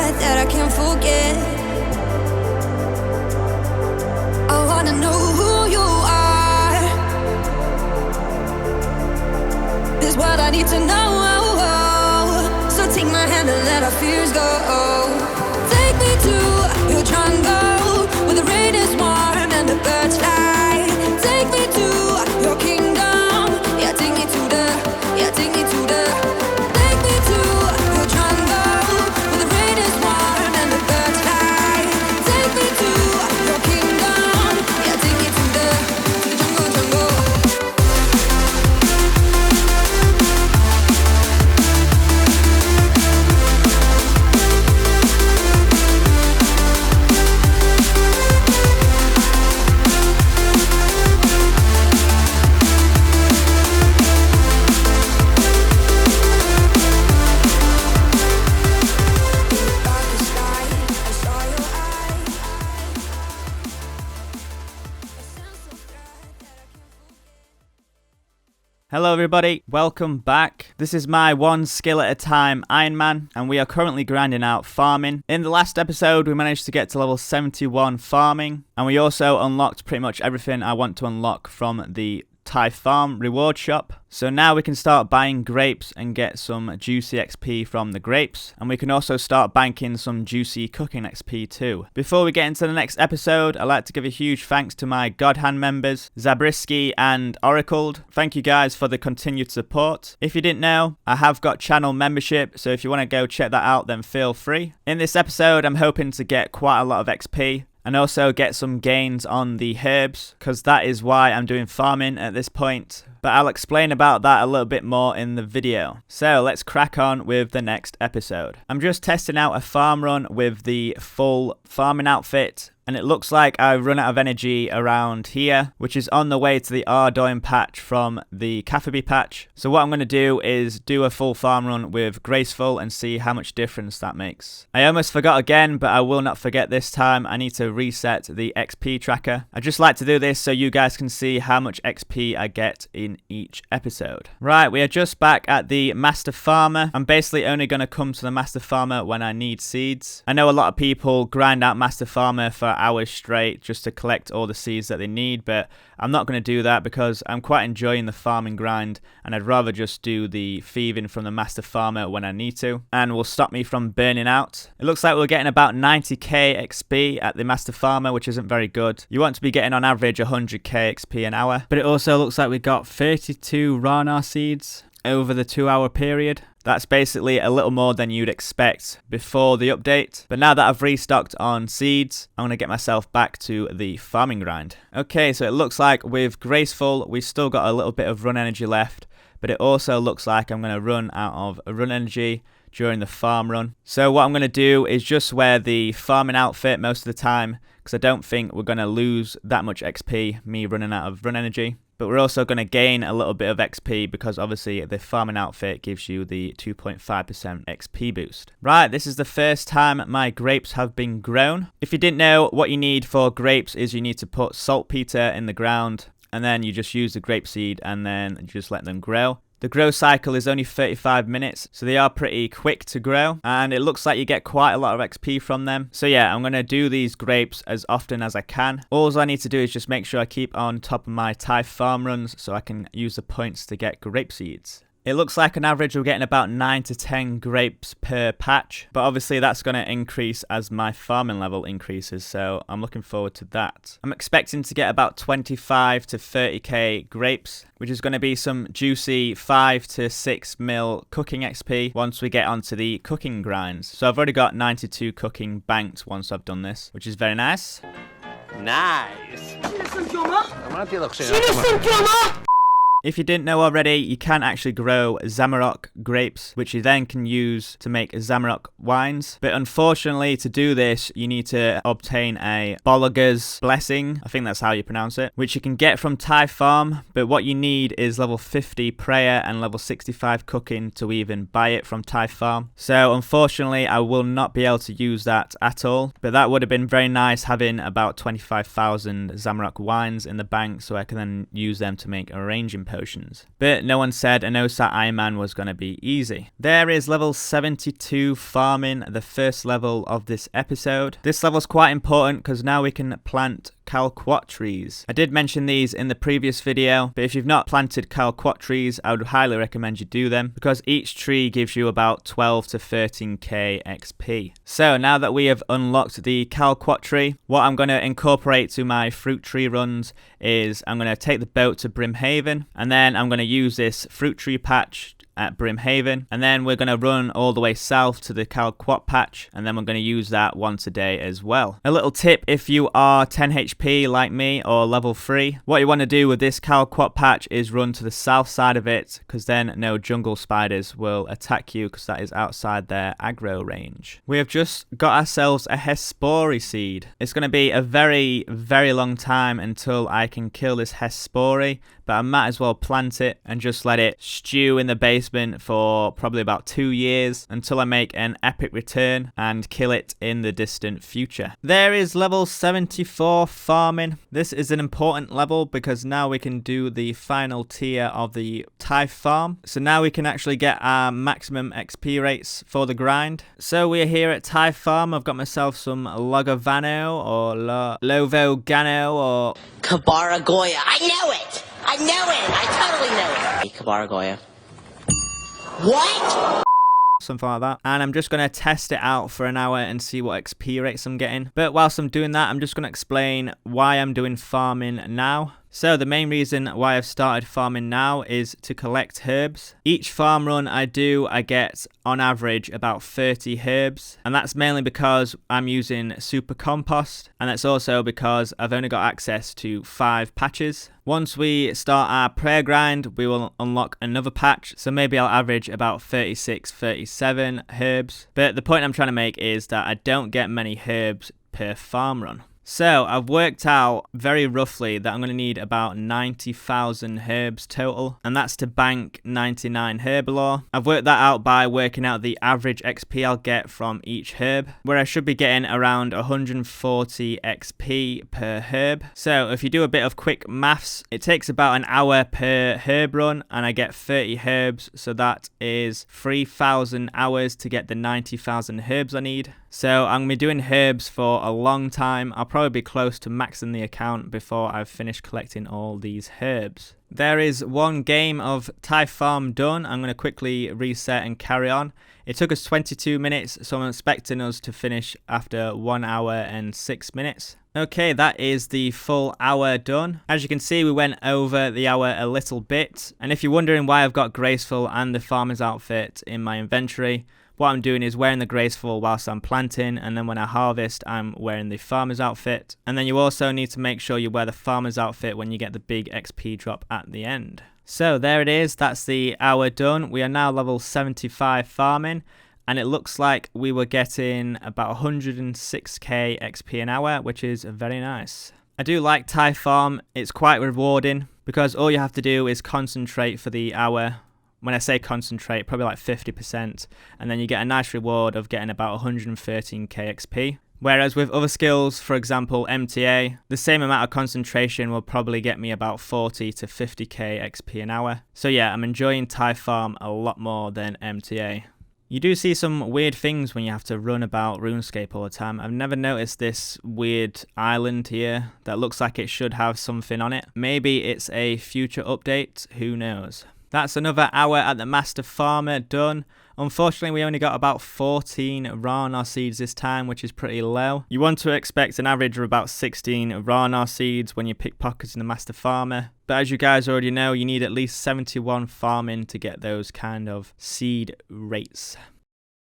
stride that I can't forget. I wanna know who you are. This world I need to know. So take my hand and let our fears go. Take me to your jungle where the rain is warm and the birds fly. Take me to your kingdom. Yeah, take me to the. Yeah, take me to the. Take me to your jungle where the rain is warm and the birds fly. Take me to your kingdom. Yeah, take me to the jungle. Hello everybody, welcome back. This is my one skill at a time Ironman, and we are currently grinding out farming. In the last episode we managed to get to level 71 farming, and we also unlocked pretty much everything I want to unlock from the Thai Farm reward shop. So now we can start buying grapes and get some juicy XP from the grapes, and we can also start banking some juicy cooking XP too. Before we get into the next episode, I'd like to give a huge thanks to my God Hand members, Zabriskie and Oracled. Thank you guys for the continued support. If you didn't know, I have got channel membership, so if you want to go check that out, then feel free. In this episode, I'm hoping to get quite a lot of XP, and also get some gains on the herbs, because that is why I'm doing farming at this point. But I'll explain about that a little bit more in the video. So let's crack on with the next episode. I'm just testing out a farm run with the full farming outfit, and it looks like I've run out of energy around here, which is on the way to the Ardoin patch from the Cafferby patch. So what I'm going to do is do a full farm run with Graceful and see how much difference that makes. I almost forgot again, but I will not forget this time. I need to reset the XP tracker. I just like to do this so you guys can see how much XP I get in each episode. Right, we are just back at the Master Farmer. I'm basically only going to come to the Master Farmer when I need seeds. I know a lot of people grind out Master Farmer for hours straight just to collect all the seeds that they need, but I'm not going to do that because I'm quite enjoying the farming grind, and I'd rather just do the thieving from the Master Farmer when I need to, and will stop me from burning out. It looks like we're getting about 90k XP at the Master Farmer, which isn't very good. You want to be getting on average 100k XP an hour, but it also looks like we got 32 Rana seeds over the 2-hour period. That's basically a little more than you'd expect before the update. But now that I've restocked on seeds, I'm going to get myself back to the farming grind. Okay, so it looks like with Graceful, we've still got a little bit of run energy left, but it also looks like I'm going to run out of run energy during the farm run. So what I'm going to do is just wear the farming outfit most of the time, because I don't think we're going to lose that much XP, me running out of run energy. But we're also going to gain a little bit of XP because obviously the farming outfit gives you the 2.5% XP boost. Right, this is the first time my grapes have been grown. If you didn't know, what you need for grapes is you need to put saltpeter in the ground, and then you just use the grape seed and then just let them grow. The grow cycle is only 35 minutes, so they are pretty quick to grow, and it looks like you get quite a lot of XP from them. So yeah, I'm going to do these grapes as often as I can. All I need to do is just make sure I keep on top of my Thai farm runs so I can use the points to get grape seeds. It looks like on average we're getting about 9 to 10 grapes per patch, but obviously that's going to increase as my farming level increases, so I'm looking forward to that. I'm expecting to get about 25 to 30k grapes, which is going to be some juicy 5 to 6 mil cooking XP once we get onto the cooking grinds. So I've already got 92 cooking banked once I've done this, which is very nice. Nice. If you didn't know already, you can actually grow Zamarok grapes, which you then can use to make Zamarok wines. But unfortunately, to do this, you need to obtain a Bolliger's Blessing, I think that's how you pronounce it, which you can get from Thai Farm. But what you need is level 50 prayer and level 65 cooking to even buy it from Thai Farm. So unfortunately, I will not be able to use that at all. But that would have been very nice having about 25,000 Zamarok wines in the bank, so I can then use them to make arranging potions. potions. But no one said an OSR Ironman was going to be easy. There is level 72 farming, the first level of this episode. This level is quite important because now we can plant Calquat trees. I did mention these in the previous video, but if you've not planted Calquat trees, I would highly recommend you do them because each tree gives you about 12 to 13k XP. So now that we have unlocked the Calquat tree, what I'm going to incorporate to my fruit tree runs is I'm going to take the boat to Brimhaven, and then I'm going to use this fruit tree patch at Brimhaven, and then we're going to run all the way south to the Calquat patch, and then we're going to use that once a day as well. A little tip if you are 10 HP like me or level 3, what you want to do with this Calquat patch is run to the south side of it, because then no jungle spiders will attack you because that is outside their aggro range. We have just got ourselves a Hespori seed. It's going to be a very, very long time until I can kill this Hespori, but I might as well plant it and just let it stew in the basement for probably about 2 years until I make an epic return and kill it in the distant future. There is level 74 farming. This is an important level because now we can do the final tier of the Tithe farm. So now we can actually get our maximum XP rates for the grind. So we're here at Tithe farm. I've got myself some Logovano or Lovogano or Kabaragoya. I know it! I know it! I totally know it! Kabaragoya. What? Something like that. And I'm just going to test it out for an hour and see what XP rates I'm getting. But whilst I'm doing that, I'm just going to explain why I'm doing farming now. So the main reason why I've started farming now is to collect herbs. Each farm run I do, I get on average about 30 herbs, and that's mainly because I'm using super compost, and that's also because I've only got access to 5 patches. Once we start our prayer grind, we will unlock another patch, so maybe I'll average about 36, 37 herbs. But the point I'm trying to make is that I don't get many herbs per farm run. So I've worked out very roughly that I'm going to need about 90,000 herbs total, and that's to bank 99 herbalore. I've worked that out by working out the average XP I'll get from each herb, where I should be getting around 140 XP per herb. So if you do a bit of quick maths, it takes about an hour per herb run, and I get 30 herbs, so that is 3,000 hours to get the 90,000 herbs I need. So I'm going to be doing herbs for a long time. I'll probably be close to maxing the account before I've finished collecting all these herbs. There is one game of Tithe Farm done. I'm going to quickly reset and carry on. It took us 22 minutes, so I'm expecting us to finish after 1 hour and 6 minutes. Okay, that is the full hour done. As you can see, we went over the hour a little bit. And if you're wondering why I've got Graceful and the farmer's outfit in my inventory, what I'm doing is wearing the Graceful whilst I'm planting, and then when I harvest, I'm wearing the farmer's outfit. And then you also need to make sure you wear the farmer's outfit when you get the big XP drop at the end. So there it is, that's the hour done. We are now level 75 farming, and it looks like we were getting about 106k XP an hour, which is very nice. I do like Tithe Farm. It's quite rewarding because all you have to do is concentrate for the hour. When I say concentrate, probably like 50%, and then you get a nice reward of getting about 113k XP. Whereas with other skills, for example MTA, the same amount of concentration will probably get me about 40 to 50k XP an hour. So yeah, I'm enjoying Tithe Farm a lot more than MTA. You do see some weird things when you have to run about RuneScape all the time. I've never noticed this weird island here that looks like it should have something on it. Maybe it's a future update, who knows. That's another hour at the Master Farmer done. Unfortunately, we only got about 14 Rana seeds this time, which is pretty low. You want to expect an average of about 16 Rana seeds when you pick pockets in the Master Farmer. But as you guys already know, you need at least 71 farming to get those kind of seed rates.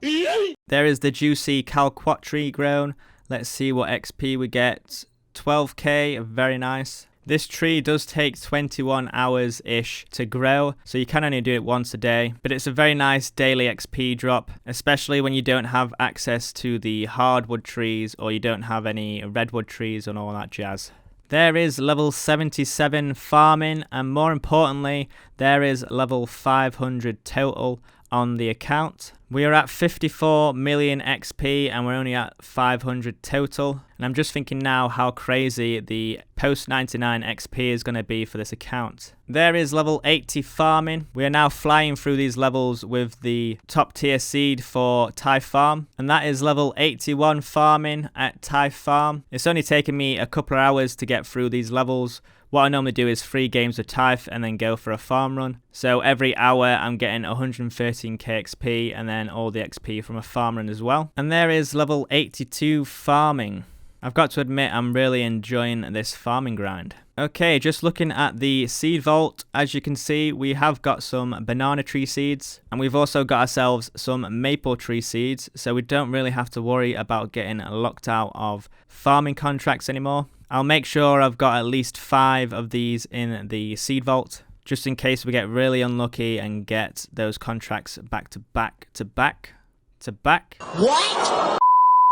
There is the juicy Calquat tree grown. Let's see what XP we get. 12k, very nice. This tree does take 21 hours-ish to grow, so you can only do it once a day, but it's a very nice daily XP drop, especially when you don't have access to the hardwood trees or you don't have any redwood trees and all that jazz. There is level 77 farming, and more importantly, there is level 500 total on the account. We are at 54 million XP and we're only at 500 total. And I'm just thinking now how crazy the post 99 XP is going to be for this account. There is level 80 farming. We are now flying through these levels with the top tier seed for Thai Farm. And that is level 81 farming at Thai Farm. It's only taken me a couple of hours to get through these levels. What I normally do is 3 games of Tithe and then go for a farm run. So every hour I'm getting 113k XP and then all the XP from a farm run as well. And there is level 82 farming. I've got to admit I'm really enjoying this farming grind. Okay, just looking at the seed vault, as you can see we have got some banana tree seeds and we've also got ourselves some maple tree seeds, so we don't really have to worry about getting locked out of farming contracts anymore. I'll make sure I've got at least 5 of these in the seed vault, just in case we get really unlucky and get those contracts back to back to back to back. What?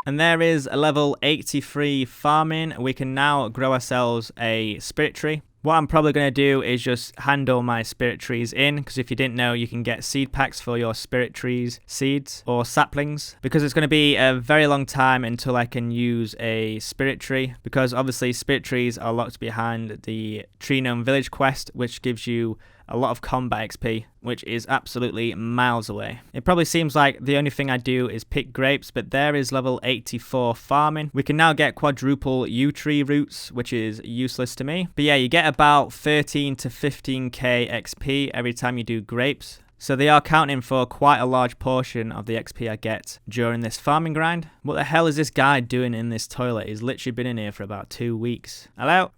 And there is a level 83 farming. We can now grow ourselves a spirit tree. What I'm probably going to do is just handle my spirit trees in, because if you didn't know, you can get seed packs for your spirit trees, seeds or saplings, because it's going to be a very long time until I can use a spirit tree, because obviously spirit trees are locked behind the Tree Gnome Village quest, which gives you a lot of combat XP, which is absolutely miles away. It probably seems like the only thing I do is pick grapes, but there is level 84 farming. We can now get quadruple U-tree roots, which is useless to me. But yeah, you get about 13 to 15k XP every time you do grapes. So they are counting for quite a large portion of the XP I get during this farming grind. What the hell is this guy doing in this toilet? He's literally been in here for about 2 weeks. Hello?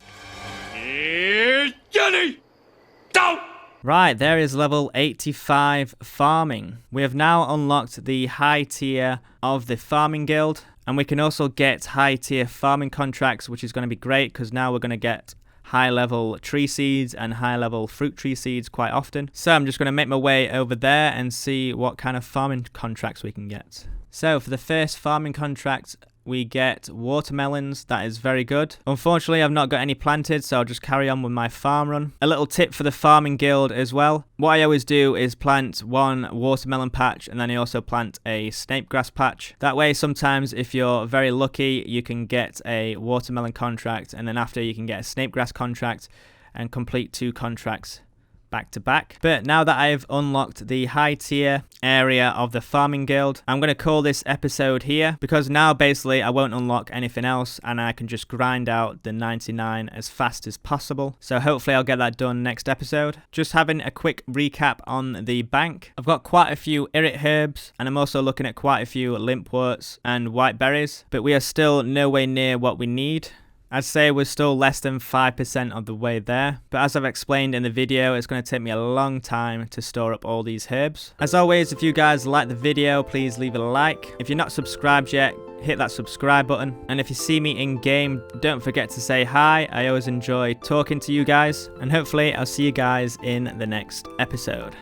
Here's Johnny! Down! Right, there is level 85 farming. We have now unlocked the high tier of the farming guild, and we can also get high tier farming contracts, which is going to be great because now we're going to get high level tree seeds and high level fruit tree seeds quite often. So I'm just going to make my way over there and see what kind of farming contracts we can get. So for the first farming contract, we get watermelons. That is very good. Unfortunately, I've not got any planted, so I'll just carry on with my farm run. A little tip for the farming guild as well. What I always do is plant one watermelon patch, and then I also plant a snake grass patch. That way, sometimes if you're very lucky, you can get a watermelon contract, and then after you can get a snake grass contract and complete 2 contracts back to back. But now that I've unlocked the high tier area of the farming guild, I'm going to call this episode here, because now basically I won't unlock anything else and I can just grind out the 99 as fast as possible. So hopefully I'll get that done next episode. Just having a quick recap on the bank. I've got quite a few irrit herbs and I'm also looking at quite a few limpworts and white berries, but we are still nowhere near what we need. I'd say we're still less than 5% of the way there, but as I've explained in the video, it's going to take me a long time to store up all these herbs. As always, if you guys like the video, please leave a like. If you're not subscribed yet, hit that subscribe button. And if you see me in game, don't forget to say hi. I always enjoy talking to you guys, and hopefully I'll see you guys in the next episode.